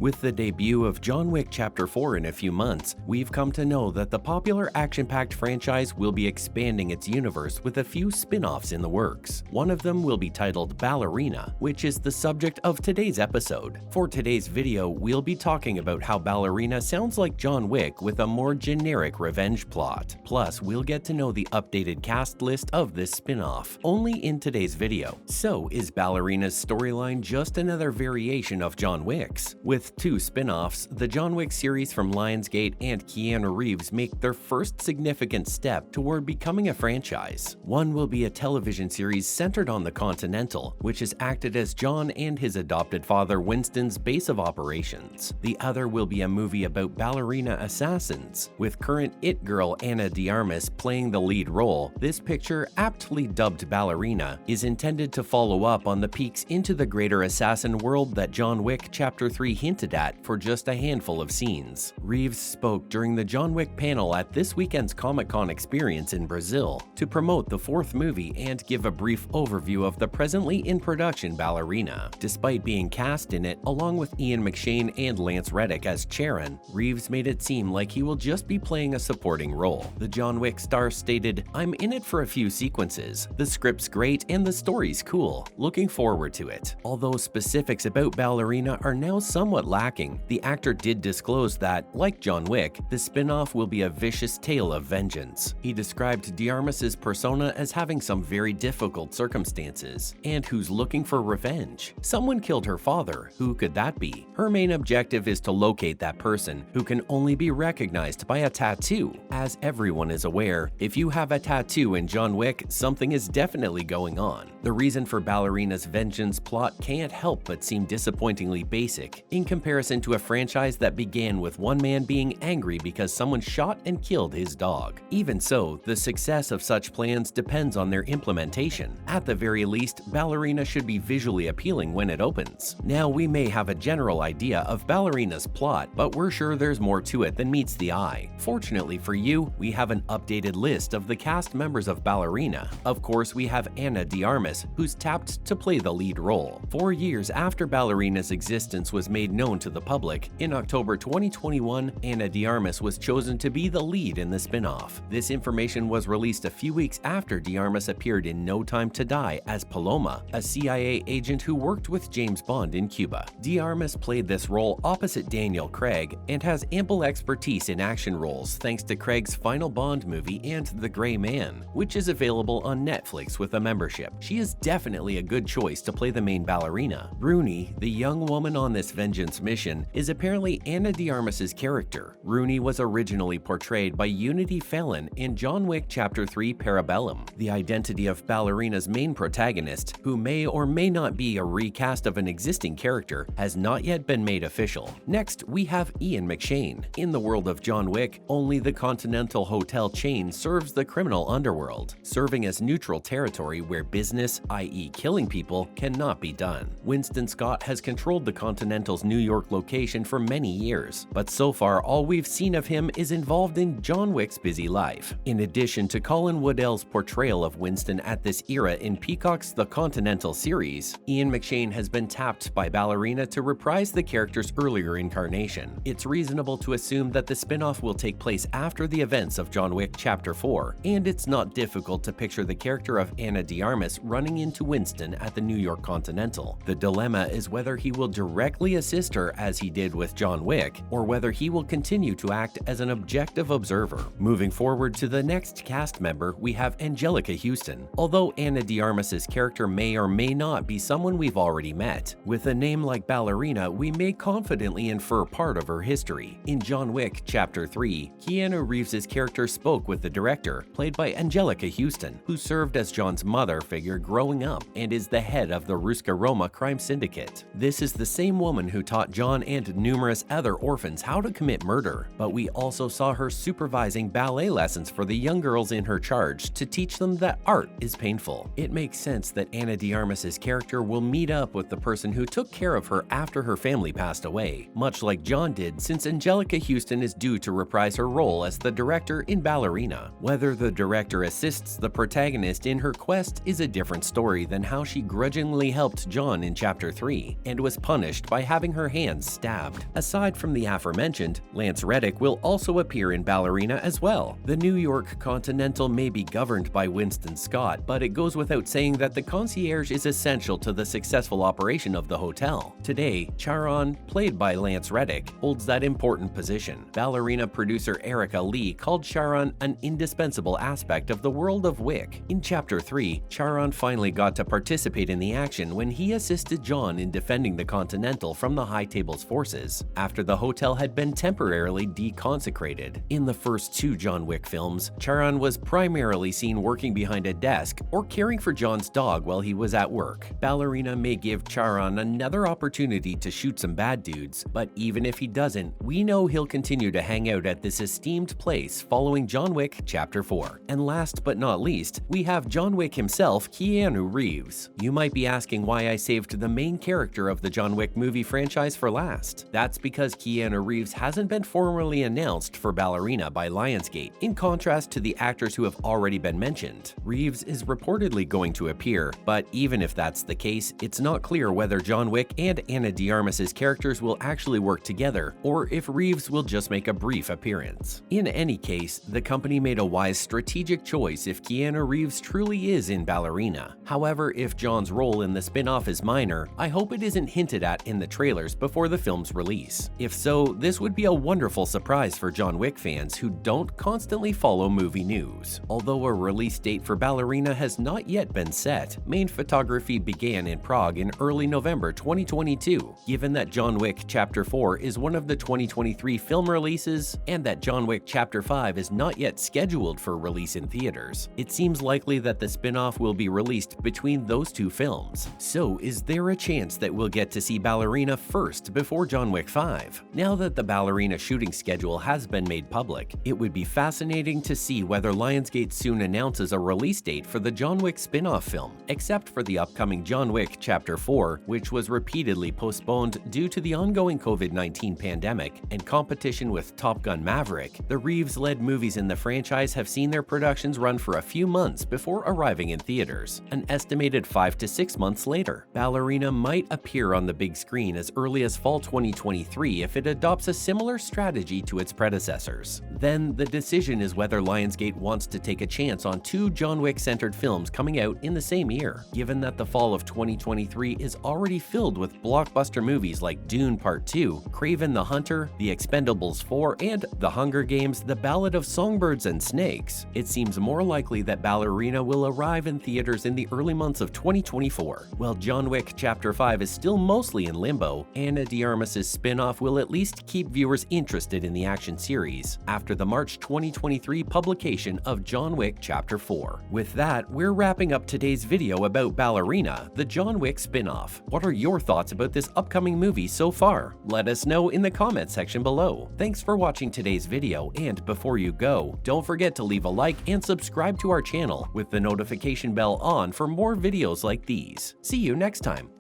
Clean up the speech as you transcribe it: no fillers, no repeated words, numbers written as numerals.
With the debut of John Wick Chapter 4 in a few months, we've come to know that the popular action-packed franchise will be expanding its universe with a few spin-offs in the works. One of them will be titled Ballerina, which is the subject of today's episode. For today's video, we'll be talking about how Ballerina sounds like John Wick with a more generic revenge plot. Plus, we'll get to know the updated cast list of this spin-off, only in today's video. So, is Ballerina's storyline just another variation of John Wick's? With two spin-offs, the John Wick series from Lionsgate and Keanu Reeves make their first significant step toward becoming a franchise. One will be a television series centered on the Continental, which has acted as John and his adopted father Winston's base of operations. The other will be a movie about ballerina assassins, with current It Girl Ana de Armas playing the lead role. This picture, aptly dubbed Ballerina, is intended to follow up on the peeks into the greater assassin world that John Wick Chapter 3 hinted at for just a handful of scenes. Reeves spoke during the John Wick panel at this weekend's Comic-Con experience in Brazil to promote the fourth movie and give a brief overview of the presently in production Ballerina. Despite being cast in it along with Ian McShane and Reddick as Charon, Reeves made it seem like he will just be playing a supporting role. The John Wick star stated, "I'm in it for a few sequences. The script's great and the story's cool. Looking forward to it." Although specifics about Ballerina are now somewhat lacking, the actor did disclose that, like John Wick, the spin-off will be a vicious tale of vengeance. He described de Armas's persona as having some very difficult circumstances, and who's looking for revenge. Someone killed her father. Who could that be? Her main objective is to locate that person, who can only be recognized by a tattoo. As everyone is aware, if you have a tattoo in John Wick, something is definitely going on. The reason for Ballerina's vengeance plot can't help but seem disappointingly basic in comparison to a franchise that began with one man being angry because someone shot and killed his dog. Even so, the success of such plans depends on their implementation. At the very least, Ballerina should be visually appealing when it opens. Now, we may have a general idea of Ballerina's plot, but we're sure there's more to it than meets the eye. Fortunately for you, we have an updated list of the cast members of Ballerina. Of course, we have Ana de Armas, who's tapped to play the lead role. 4 years after Ballerina's existence was made known to the public, in October 2021, Ana de Armas was chosen to be the lead in the spin-off. This information was released a few weeks after de Armas appeared in No Time to Die as Paloma, a CIA agent who worked with James Bond in Cuba. De Armas played this role opposite Daniel Craig and has ample expertise in action roles thanks to Craig's final Bond movie and The Gray Man, which is available on Netflix with a membership. She is definitely a good choice to play the main Ballerina. Rooney, the young woman on this vengeance mission, is apparently Ana de Armas's character. Rooney was originally portrayed by Unity Fennell in John Wick Chapter 3 Parabellum. The identity of Ballerina's main protagonist, who may or may not be a recast of an existing character, has not yet been made official. Next, we have Ian McShane. In the world of John Wick, only the Continental hotel chain serves the criminal underworld, serving as neutral territory where business, i.e. killing people, cannot be done. Winston Scott has controlled the Continental's New York location for many years, but so far all we've seen of him is involved in John Wick's busy life. In addition to Colin Waddell's portrayal of Winston at this era in Peacock's The Continental series, Ian McShane has been tapped by Ballerina to reprise the character's earlier incarnation. It's reasonable to assume that the spin-off will take place after the events of John Wick Chapter 4, and it's not difficult to picture the character of Ana de Armas running into Winston at the New York Continental. The dilemma is whether he will directly assist her as he did with John Wick, or whether he will continue to act as an objective observer. Moving forward to the next cast member, we have Anjelica Huston. Although Ana de Armas's character may or may not be someone we've already met, with a name like Ballerina, we may confidently infer part of her history. In John Wick Chapter 3, Keanu Reeves' character spoke with the director, played by Anjelica Huston, who served as John's mother figure growing up and is the head of the Ruska Roma crime syndicate. This is the same woman who taught John and numerous other orphans how to commit murder, but we also saw her supervising ballet lessons for the young girls in her charge to teach them that art is painful. It makes sense that Ana de Armas's character will meet up with the person who took care of her after her family passed away, much like John did, since Anjelica Huston is due to reprise her role as the director in Ballerina. Whether the director assists the protagonist in her quest is a different story than how she grudgingly helped John in Chapter 3 and was punished by having her her hands stabbed. Aside from the aforementioned, Lance Reddick will also appear in Ballerina as well. The New York Continental may be governed by Winston Scott, but it goes without saying that the concierge is essential to the successful operation of the hotel. Today, Charon, played by Lance Reddick, holds that important position. Ballerina producer Erica Lee called Charon an indispensable aspect of the world of Wick. In Chapter 3, Charon finally got to participate in the action when he assisted John in defending the Continental from the High Table's forces, after the hotel had been temporarily deconsecrated. In the first two John Wick films, Charon was primarily seen working behind a desk or caring for John's dog while he was at work. Ballerina may give Charon another opportunity to shoot some bad dudes, but even if he doesn't, we know he'll continue to hang out at this esteemed place following John Wick Chapter 4. And last but not least, we have John Wick himself, Keanu Reeves. You might be asking why I saved the main character of the John Wick movie franchise for last. That's because Keanu Reeves hasn't been formally announced for Ballerina by Lionsgate, in contrast to the actors who have already been mentioned. Reeves is reportedly going to appear, but even if that's the case, it's not clear whether John Wick and Ana de Armas' characters will actually work together, or if Reeves will just make a brief appearance. In any case, the company made a wise strategic choice if Keanu Reeves truly is in Ballerina. However, if John's role in the spin-off is minor, I hope it isn't hinted at in the trailers before the film's release. If so, this would be a wonderful surprise for John Wick fans who don't constantly follow movie news. Although a release date for Ballerina has not yet been set, main photography began in Prague in early November 2022. Given that John Wick Chapter 4 is one of the 2023 film releases, and that John Wick Chapter 5 is not yet scheduled for release in theaters, it seems likely that the spin-off will be released between those two films. So is there a chance that we'll get to see Ballerina first before John Wick 5? Now that the Ballerina shooting schedule has been made public, it would be fascinating to see whether Lionsgate soon announces a release date for the John Wick spin-off film, except for the upcoming John Wick Chapter 4, which was repeatedly postponed due to the ongoing COVID-19 pandemic and competition with Top Gun Maverick. The Reeves-led movies in the franchise have seen their productions run for a few months before arriving in theaters, an estimated 5 to 6 months later. Ballerina might appear on the big screen as early as fall 2023 if it adopts a similar strategy to its predecessors. Then the decision is whether Lionsgate wants to take a chance on two John Wick-centered films coming out in the same year, given that the fall of 2023 is already filled with blockbuster movies like Dune Part 2, Kraven the Hunter, The Expendables 4, and The Hunger Games: The Ballad of Songbirds and Snakes. It seems more likely that Ballerina will arrive in theaters in the early months of 2024. While John Wick Chapter 5 is still mostly in limbo, Ana de Armas' spin-off will at least keep viewers interested in the action series after the March 2023 publication of John Wick Chapter 4. With that, we're wrapping up today's video about Ballerina, the John Wick spin-off. What are your thoughts about this upcoming movie so far? Let us know in the comment section below. Thanks for watching today's video, and before you go, don't forget to leave a like and subscribe to our channel with the notification bell on for more videos like these. See you next time.